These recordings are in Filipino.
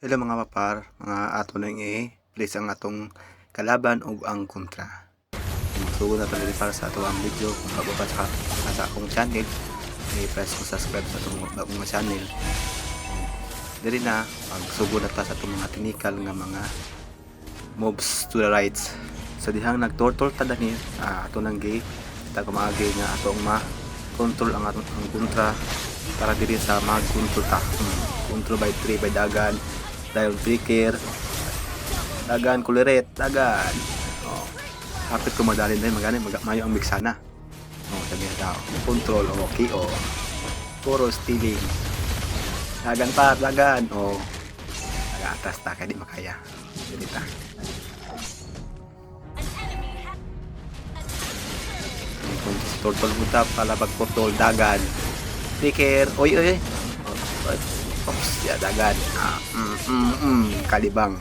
Hello mga papar, mga ato nang please ang atong kalaban o ang kontra. Magsugo na talaga para sa atong video. Kung bago pa sa akong channel, press mo subscribe sa atong bagong channel. Dili na, magsugo na ta sa atong mga technical nga mga moves to the rights. Sa dihang nagtortor ta dani, ato nang ta kumagay nga atong ma-control ang atong kontra para diri sa mag-control ta. Control by 3 by dagan. Diamond Flicker, dagan, kuliret, dagan. Kapit ko madalin din, mayo ang miksana. Sabi na tao, control, KO. Puro stealing. Dagan pa, dagan. Nag-atas ta, kaya di makaya. Ganita. Kung si Turtle Huta, palabag portol, dagan. Flicker, oy. Oops, ya dagan. Kalibang.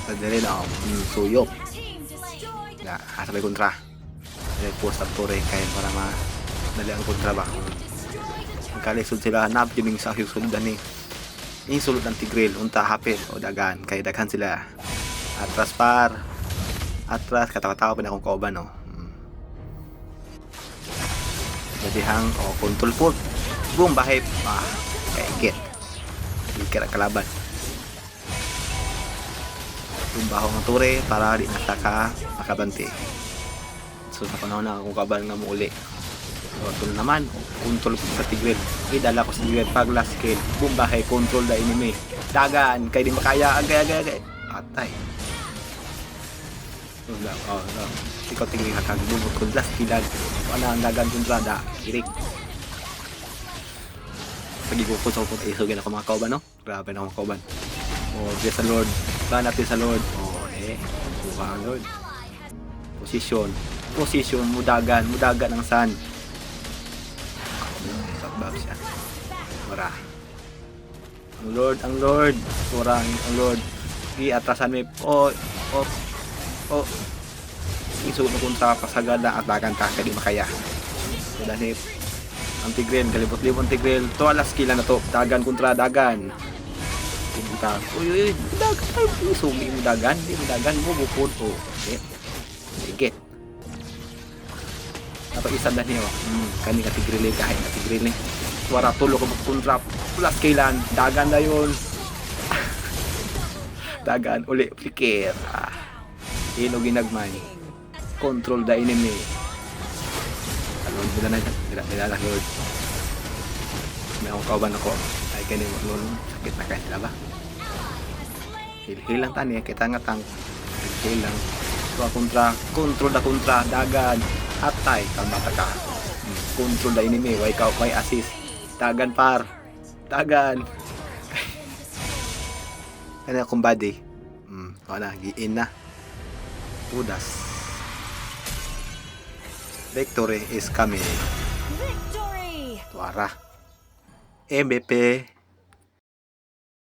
Sadali na suyok. Ya, sabay kontra. Dali post up tore kay para dali ang kontra ba. Kalisod sila hanap yung sa sulod ani. Insulod ng Tigreal unta hapit o dagan kay daghan sila. Atras par. Atras katawa-tawa pa na akong kauban no. Jadi hang control port. Boom bahip. Kaigit. Ikira kalaban. Tumbaho ng ture para di nataka makabante. So sa panahon na akong kaban nga muli. So ito naman, control sa Tigreal. Idala ko sa Tigreal pag last kill. Boom bahay, control the enemy. Dagan, kay di makaya, agay. Atay. Ikaw tingin hakag bumot ko last killan. Wala ang dagan kontrada. Kirik. Pagigupon sa upot isugin ako mga kauban no? Grabe na akong kauban. Bless the Lord. Ba natin sa Lord. Buha ang Lord. Position. Mudagan ang sun. Bagbab siya. Wara. Ang Lord. Wara ang Lord. Atrasan may isugod na kontra pasagada at dagan ka di makaya. Dahil ang Tigreal, kalibot-libot ang Tigreal. To alas kila na to. Dagan kontra dagan. Pumunta. Uy. Dagan. Sumi mo dagan. Hindi mo dagan. Mo bukod. Okay. Sige. Napag-isang na niyo. Kani ka Tigreal. Kahit ka Tigreal. Suara tulo ko kontra. Plus kailan. Dagan na yun. Dagan. Uli. Flicker. Ino ginagmay. Control the enemy. Lord, nila Lord. May akong kauban ako. Ay, kaya Lord, sakit na kaya sila ba? Hil lang tani, kita nga tang. Hil lang. So, control the kontra, dagan, atay, kalmata ka. Control the enemy, why assist. Dagan par. Dagan. Kaya akong body. Wala, giin na. Udas. Victory is coming. Victory! Tuara. MVP